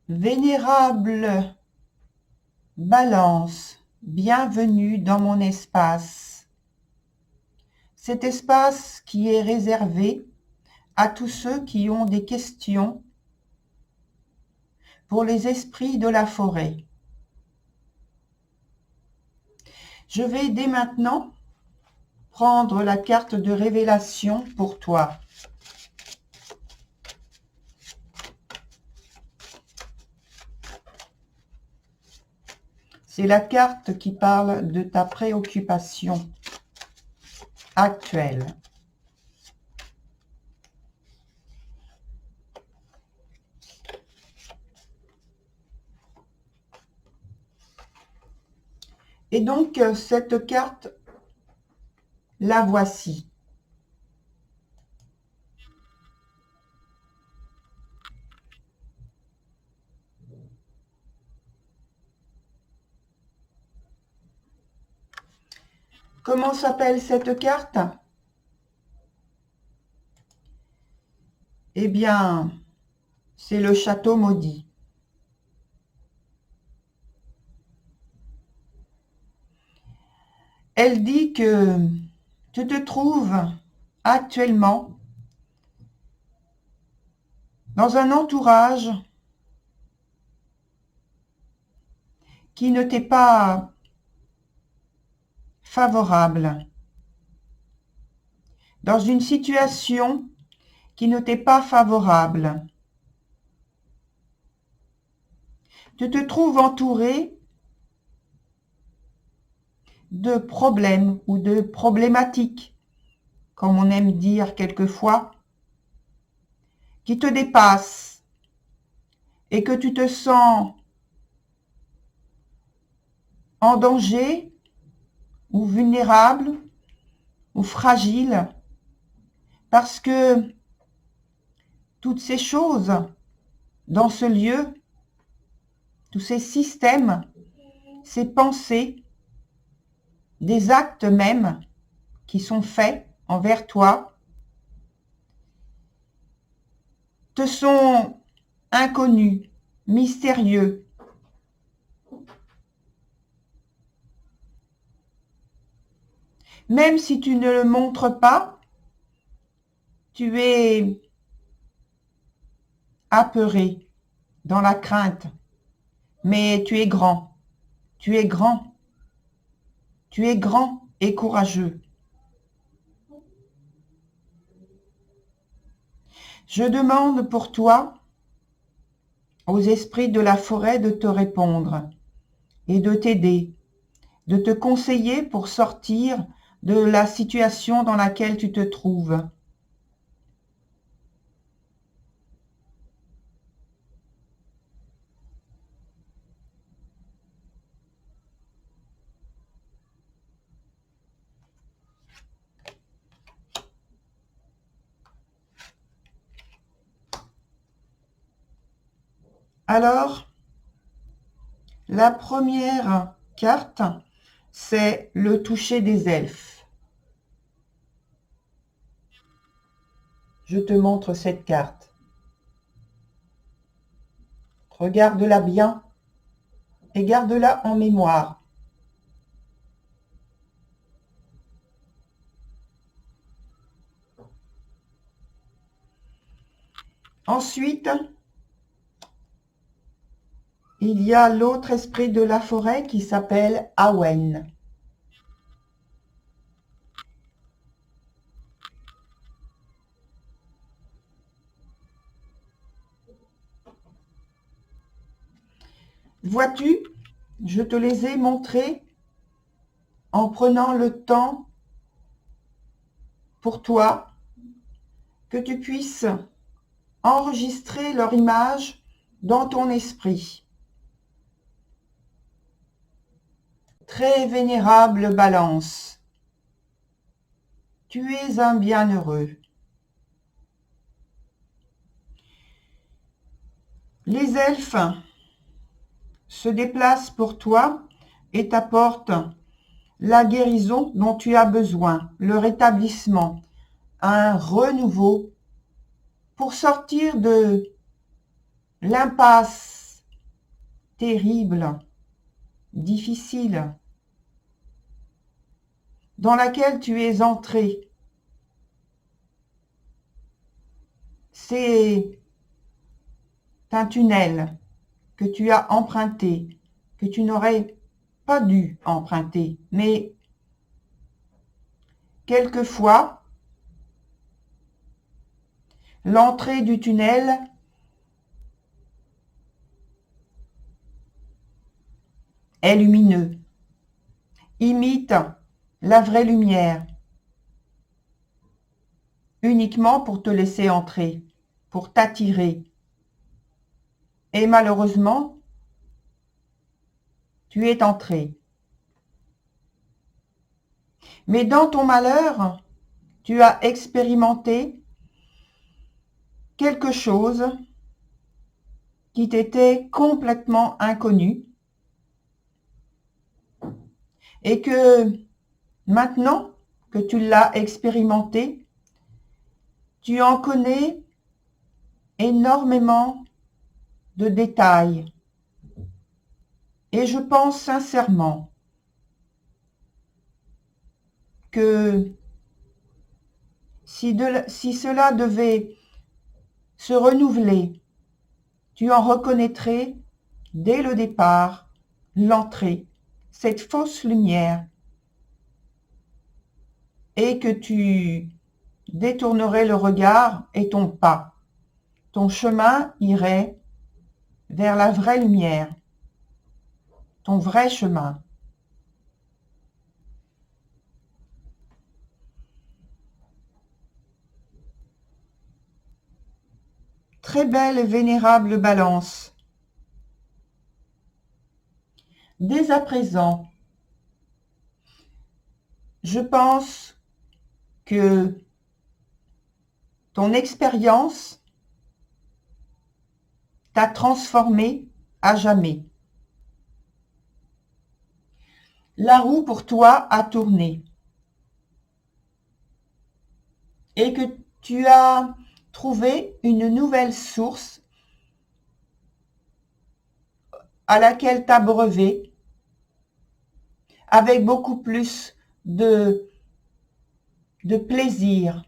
Vénérable Balance, bienvenue dans mon espace. Cet espace qui est réservé à tous ceux qui ont des questions pour les esprits de la forêt. Je vais dès maintenant prendre la carte de révélation pour toi. C'est la carte qui parle de ta préoccupation actuelle. Et donc, cette carte, la voici. Comment s'appelle cette carte? Eh bien, c'est le château maudit. Elle dit que tu te trouves actuellement dans un entourage qui ne t'est pas favorable, dans une situation qui ne t'est pas favorable. Tu te trouves entouré de problèmes ou de problématiques, comme on aime dire quelquefois, qui te dépassent et que tu te sens en danger ou vulnérable ou fragile parce que toutes ces choses dans ce lieu, tous ces systèmes, ces pensées, des actes même qui sont faits envers toi, te sont inconnus, mystérieux. Même si tu ne le montres pas, tu es apeuré, dans la crainte. Mais tu es grand, tu es grand, tu es grand et courageux. Je demande pour toi aux esprits de la forêt de te répondre et de t'aider, de te conseiller pour sortir de la situation dans laquelle tu te trouves. Alors, la première carte, c'est le toucher des elfes. Je te montre cette carte. Regarde-la bien et garde-la en mémoire. Ensuite, il y a l'autre esprit de la forêt qui s'appelle Awen. Vois-tu, je te les ai montrés en prenant le temps pour toi que tu puisses enregistrer leur image dans ton esprit. Très vénérable Balance, tu es un bienheureux. Les elfes se déplacent pour toi et t'apportent la guérison dont tu as besoin, le rétablissement, un renouveau pour sortir de l'impasse terrible, difficile, dans laquelle tu es entré. C'est un tunnel que tu as emprunté, que tu n'aurais pas dû emprunter, mais quelquefois, l'entrée du tunnel est lumineux, imite la vraie lumière, uniquement pour te laisser entrer, pour t'attirer. Et malheureusement, tu es entré. Mais dans ton malheur, tu as expérimenté quelque chose qui t'était complètement inconnu et que maintenant que tu l'as expérimenté, tu en connais énormément de détails. Et je pense sincèrement que si cela devait se renouveler, tu en reconnaîtrais dès le départ l'entrée, cette fausse lumière, et que tu détournerais le regard et ton pas. Ton chemin irait vers la vraie lumière, ton vrai chemin. Très belle et vénérable Balance. Dès à présent, je pense que ton expérience t'a transformé à jamais. La roue pour toi a tourné et que tu as trouvé une nouvelle source à laquelle t'abreuver avec beaucoup plus de plaisir,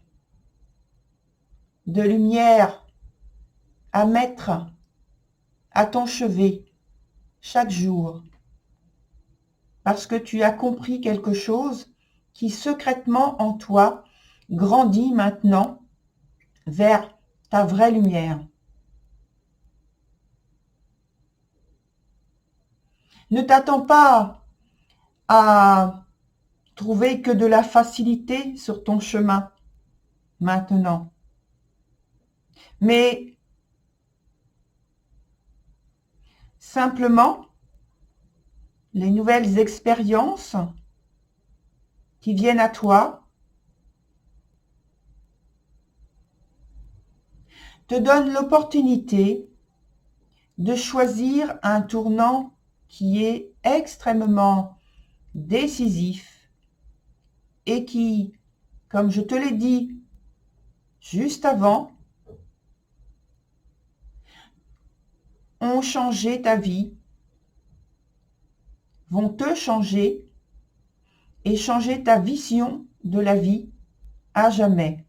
de lumière à mettre à ton chevet chaque jour, parce que tu as compris quelque chose qui secrètement en toi grandit maintenant vers ta vraie lumière. Ne t'attends pas à trouver que de la facilité sur ton chemin maintenant, mais simplement les nouvelles expériences qui viennent à toi te donnent l'opportunité de choisir un tournant qui est extrêmement décisif et qui, comme je te l'ai dit juste avant, ont changé ta vie, vont te changer et changer ta vision de la vie à jamais.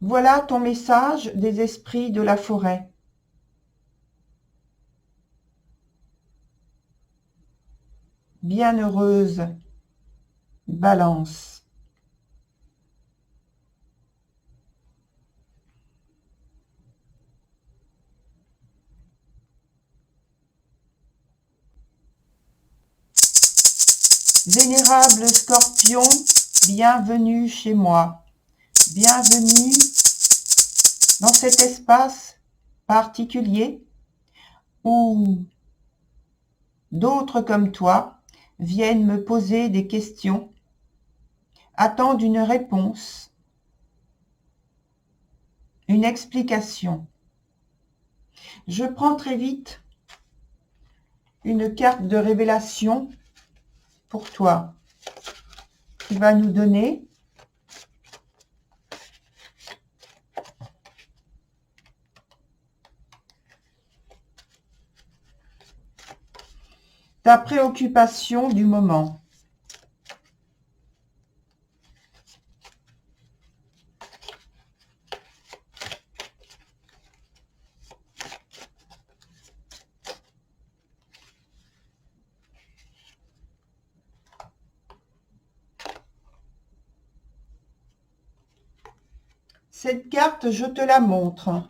Voilà ton message des esprits de la forêt. Bienheureuse Balance. Vénérable Scorpion, bienvenue chez moi. Bienvenue dans cet espace particulier où d'autres comme toi viennent me poser des questions, attendent une réponse, une explication. Je prends très vite une carte de révélation pour toi qui va nous donner ta préoccupation du moment. Cette carte, je te la montre.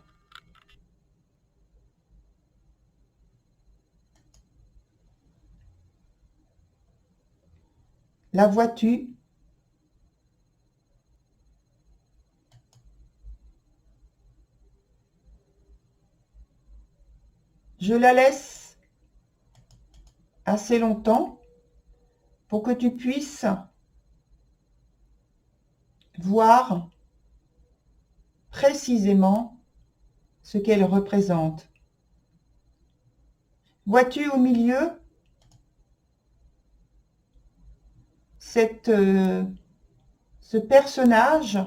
La vois-tu? Je la laisse assez longtemps pour que tu puisses voir précisément ce qu'elle représente. Vois-tu au milieu ce personnage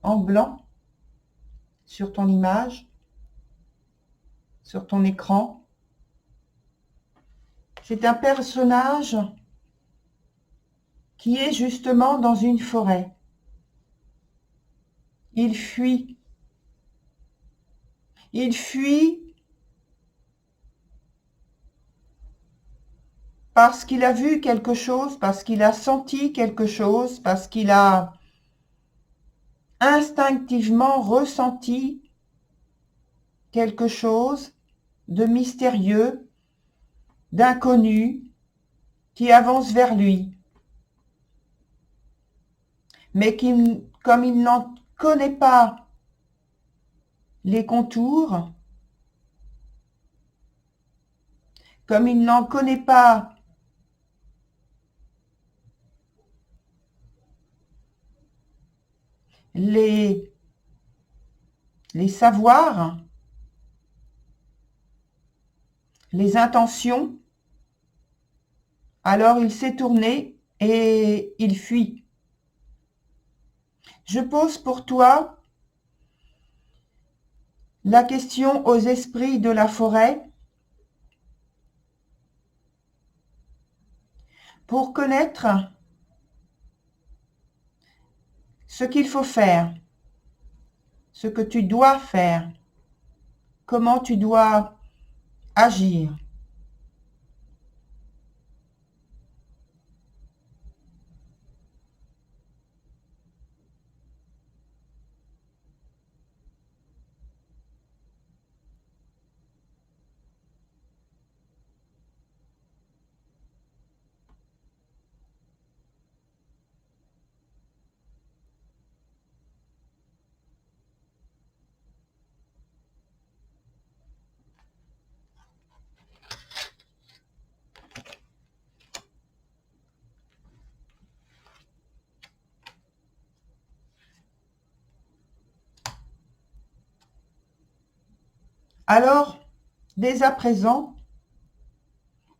en blanc sur ton image, sur ton écran? C'est un personnage qui est justement dans une forêt. Il fuit. Il fuit parce qu'il a vu quelque chose, parce qu'il a senti quelque chose, parce qu'il a instinctivement ressenti quelque chose de mystérieux, d'inconnu, qui avance vers lui. Mais comme il n'en connaît pas les contours, comme il n'en connaît pas les savoirs, les intentions, alors il s'est tourné et il fuit. Je pose pour toi la question aux esprits de la forêt pour connaître ce qu'il faut faire, ce que tu dois faire, comment tu dois agir. Alors, dès à présent,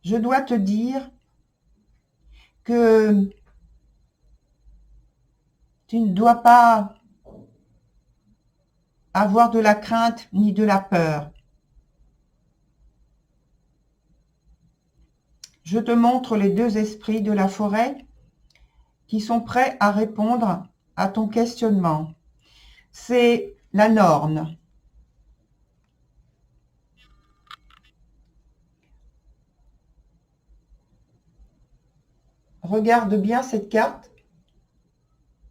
je dois te dire que tu ne dois pas avoir de la crainte ni de la peur. Je te montre les deux esprits de la forêt qui sont prêts à répondre à ton questionnement. C'est la Norne. Regarde bien cette carte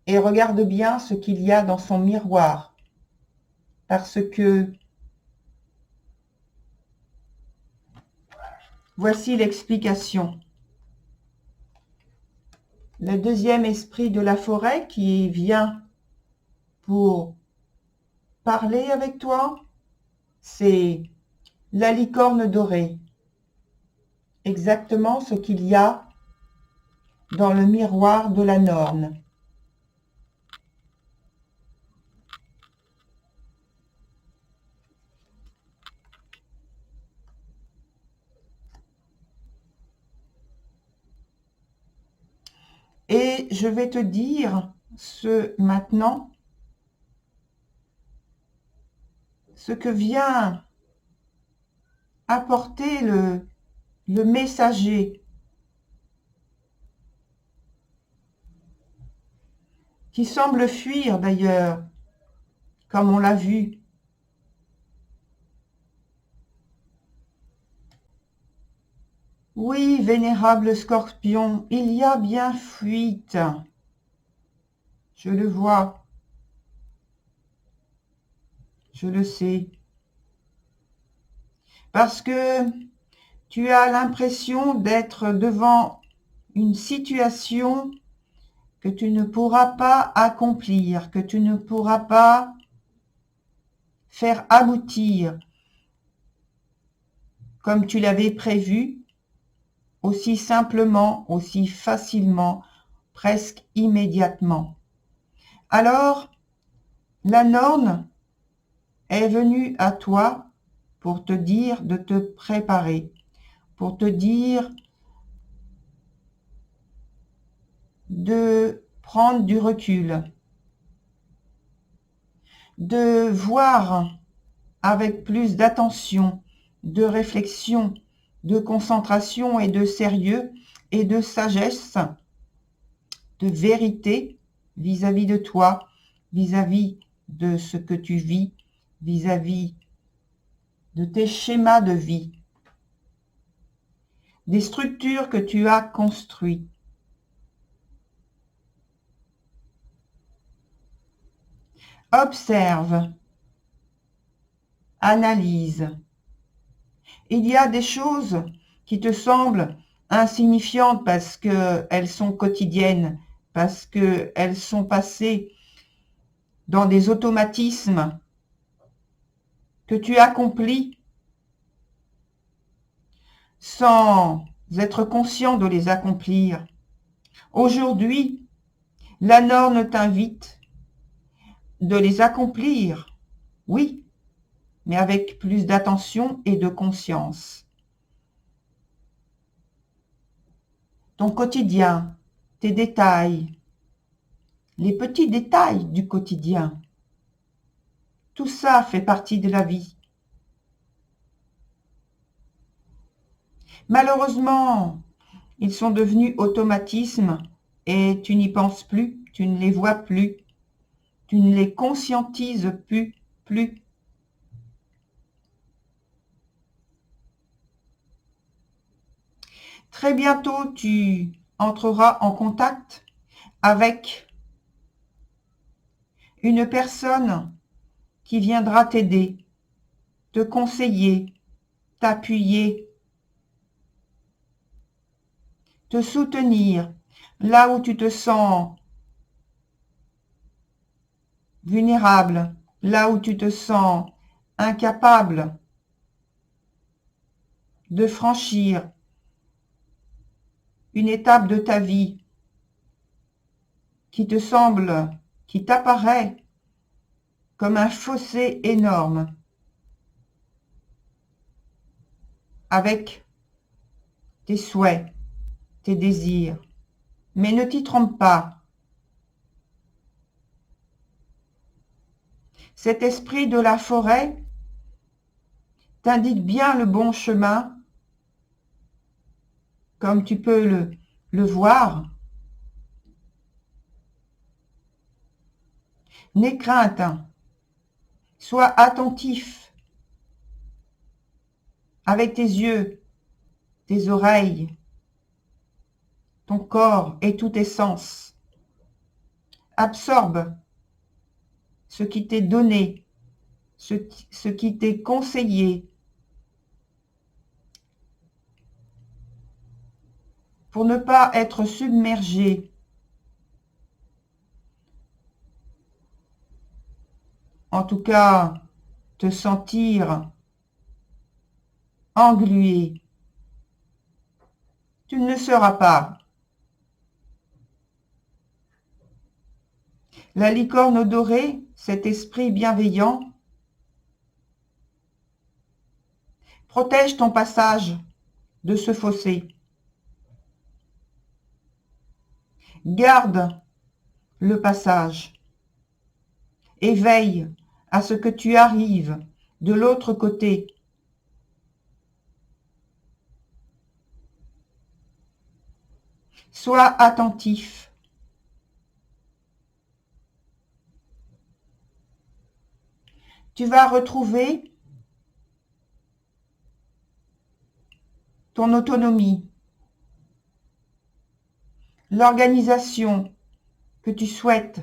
et regarde bien ce qu'il y a dans son miroir. Parce que voici l'explication. Le deuxième esprit de la forêt qui vient pour parler avec toi, c'est la licorne dorée. Exactement ce qu'il y a dans le miroir de la Norne. Et je vais te dire maintenant ce que vient apporter le messager, qui semble fuir d'ailleurs, comme on l'a vu. Oui, vénérable Scorpion, il y a bien fuite. Je le vois. Je le sais. Parce que tu as l'impression d'être devant une situation que tu ne pourras pas accomplir, que tu ne pourras pas faire aboutir comme tu l'avais prévu, aussi simplement, aussi facilement, presque immédiatement. Alors, la Norne est venue à toi pour te dire de te préparer, pour te dire de prendre du recul, de voir avec plus d'attention, de réflexion, de concentration et de sérieux et de sagesse, de vérité vis-à-vis de toi, vis-à-vis de ce que tu vis, vis-à-vis de tes schémas de vie, des structures que tu as construites. Observe, analyse. Il y a des choses qui te semblent insignifiantes parce qu'elles sont quotidiennes, parce qu'elles sont passées dans des automatismes que tu accomplis sans être conscient de les accomplir. Aujourd'hui, la norme t'invite de les accomplir, oui, mais avec plus d'attention et de conscience. Ton quotidien, tes détails, les petits détails du quotidien, tout ça fait partie de la vie. Malheureusement, ils sont devenus automatismes et tu n'y penses plus, tu ne les vois plus, tu ne les conscientises plus. Très bientôt, tu entreras en contact avec une personne qui viendra t'aider, te conseiller, t'appuyer, te soutenir là où tu te sens vulnérable, là où tu te sens incapable de franchir une étape de ta vie qui te semble, qui t'apparaît comme un fossé énorme avec tes souhaits, tes désirs. Mais ne t'y trompe pas. Cet esprit de la forêt t'indique bien le bon chemin, comme tu peux le voir. N'aie crainte, sois attentif avec tes yeux, tes oreilles, ton corps et tous tes sens. Absorbe ce qui t'est donné, ce qui t'est conseillé, pour ne pas être submergé, en tout cas te sentir englué. Tu ne le seras pas. La licorne dorée, cet esprit bienveillant, protège ton passage de ce fossé. Garde le passage et veille à ce que tu arrives de l'autre côté Sois attentif. Tu vas retrouver ton autonomie, l'organisation que tu souhaites,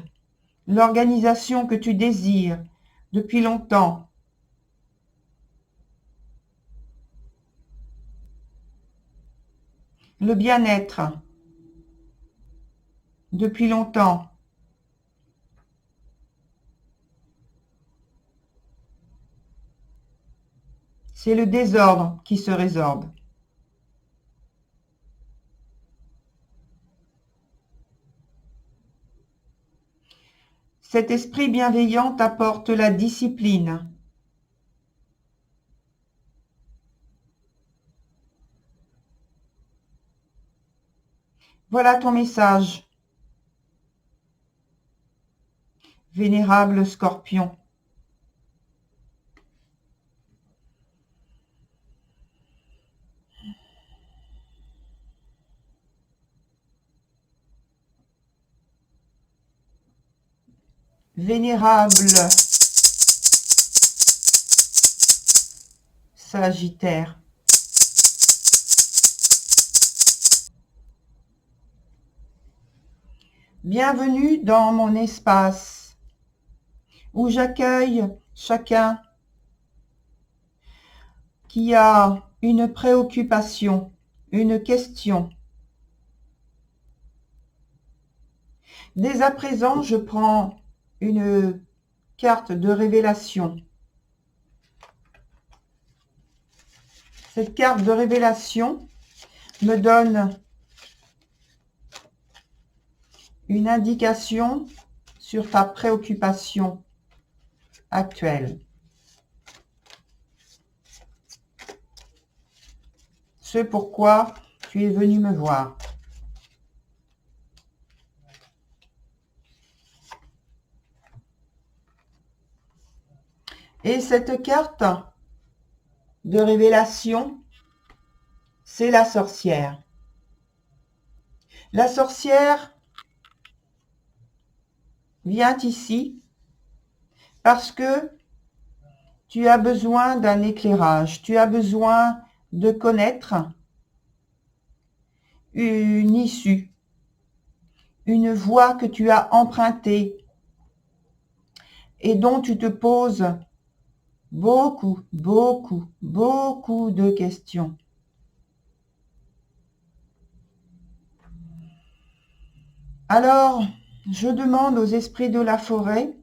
l'organisation que tu désires depuis longtemps. Le bien-être depuis longtemps. C'est le désordre qui se résorbe. Cet esprit bienveillant t'apporte la discipline. Voilà ton message, vénérable Scorpion. Vénérable Sagittaire. Bienvenue dans mon espace où j'accueille chacun qui a une préoccupation, une question. Dès à présent, je prends une carte de révélation. Cette carte de révélation me donne une indication sur ta préoccupation actuelle. Ce pourquoi tu es venu me voir. Et cette carte de révélation, c'est la sorcière. La sorcière vient ici parce que tu as besoin d'un éclairage, tu as besoin de connaître une issue, une voie que tu as empruntée et dont tu te poses beaucoup de questions. Alors, je demande aux esprits de la forêt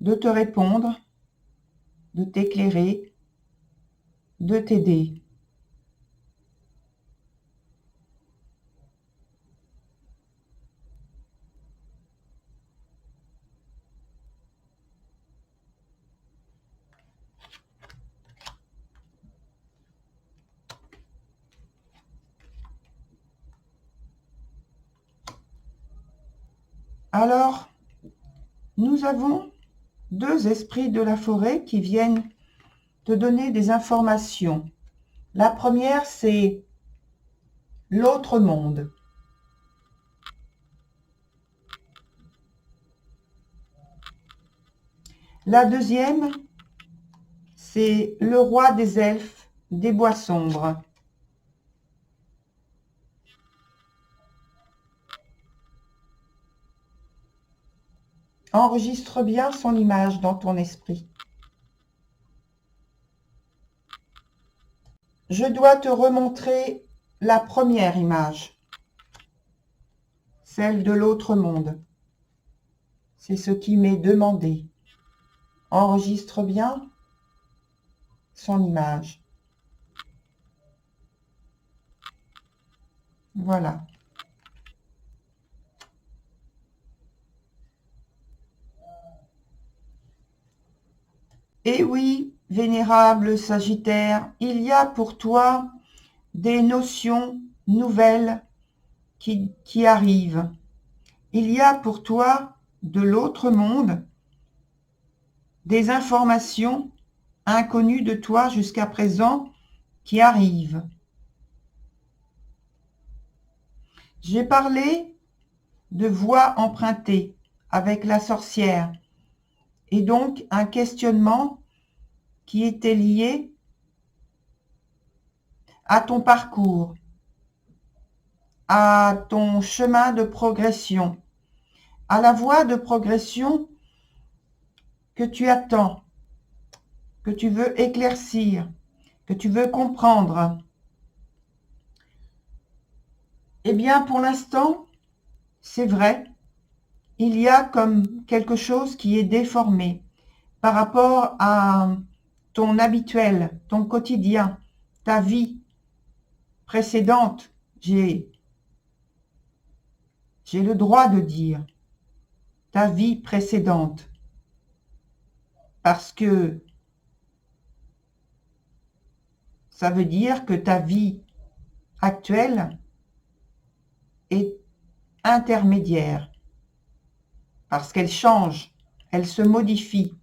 de te répondre, de t'éclairer, de t'aider. Alors, nous avons deux esprits de la forêt qui viennent te donner des informations. La première, c'est l'autre monde. La deuxième, c'est le roi des elfes des bois sombres. Enregistre bien son image dans ton esprit. Je dois te remontrer la première image, celle de l'autre monde. C'est ce qui m'est demandé. Enregistre bien son image. Voilà. Et oui, vénérable Sagittaire, il y a pour toi des notions nouvelles qui arrivent. Il y a pour toi, de l'autre monde, des informations inconnues de toi jusqu'à présent qui arrivent. J'ai parlé de voie empruntée avec la sorcière et donc un questionnement qui était lié à ton parcours, à ton chemin de progression, à la voie de progression que tu attends, que tu veux éclaircir, que tu veux comprendre. Eh bien, pour l'instant, c'est vrai, il y a comme quelque chose qui est déformé par rapport à ton habituel, ton quotidien, ta vie précédente. J'ai le droit de dire ta vie précédente parce que ça veut dire que ta vie actuelle est intermédiaire parce qu'elle change, elle se modifie.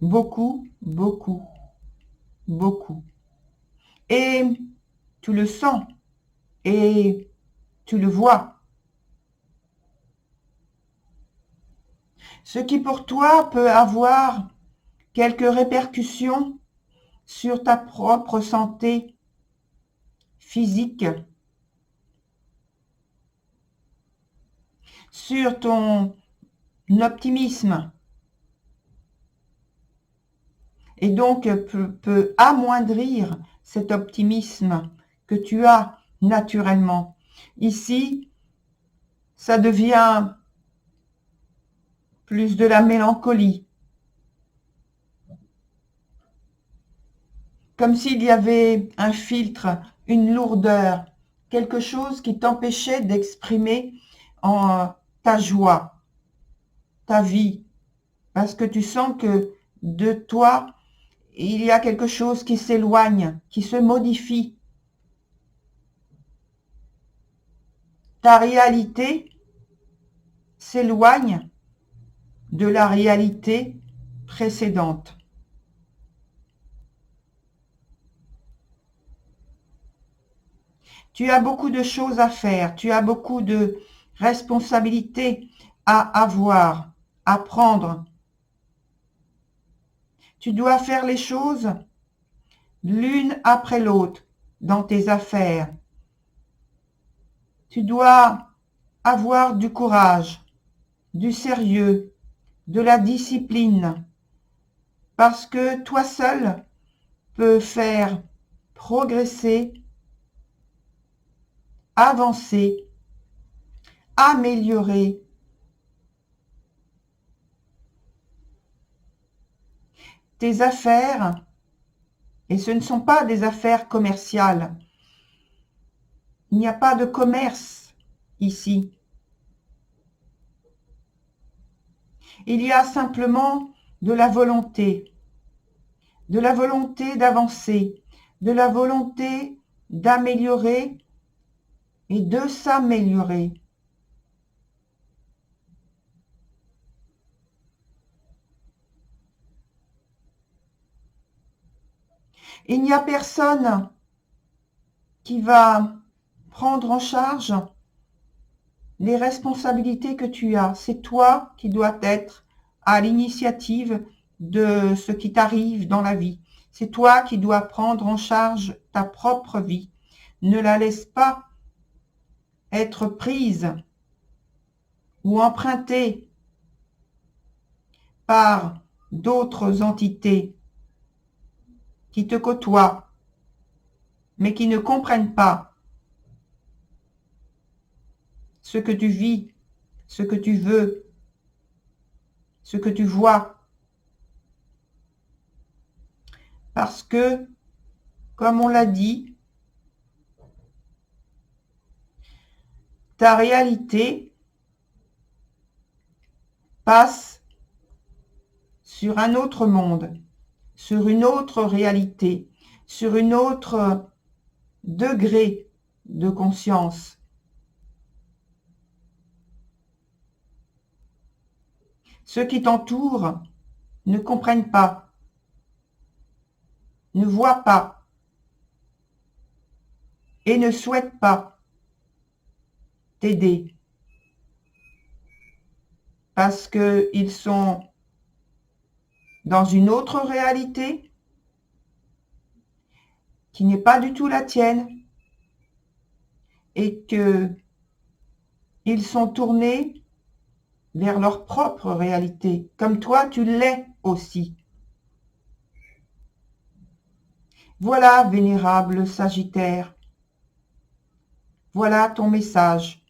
Beaucoup, beaucoup, beaucoup. Et tu le sens et tu le vois. Ce qui pour toi peut avoir quelques répercussions sur ta propre santé physique, sur ton optimisme, et donc peut amoindrir cet optimisme que tu as naturellement. Ici, ça devient plus de la mélancolie, comme s'il y avait un filtre, une lourdeur, quelque chose qui t'empêchait d'exprimer ta joie, ta vie, parce que tu sens que de toi, il y a quelque chose qui s'éloigne, qui se modifie. Ta réalité s'éloigne de la réalité précédente. Tu as beaucoup de choses à faire, tu as beaucoup de responsabilités à avoir, à prendre. Tu dois faire les choses l'une après l'autre dans tes affaires. Tu dois avoir du courage, du sérieux, de la discipline, parce que toi seul peux faire progresser, avancer, améliorer tes affaires, et ce ne sont pas des affaires commerciales. Il n'y a pas de commerce ici. Il y a simplement de la volonté d'avancer, de la volonté d'améliorer et de s'améliorer. Il n'y a personne qui va prendre en charge les responsabilités que tu as. C'est toi qui dois être à l'initiative de ce qui t'arrive dans la vie. C'est toi qui dois prendre en charge ta propre vie. Ne la laisse pas être prise ou empruntée par d'autres entités qui te côtoient, mais qui ne comprennent pas ce que tu vis, ce que tu veux, ce que tu vois. Parce que, comme on l'a dit, ta réalité passe sur un autre monde, sur une autre réalité, sur une autre degré de conscience. Ceux qui t'entourent ne comprennent pas, ne voient pas. et ne souhaitent pas t'aider parce qu'ils sont dans une autre réalité qui n'est pas du tout la tienne et qu'ils sont tournés vers leur propre réalité, comme toi tu l'es aussi. Voilà, vénérable Sagittaire, voilà ton message.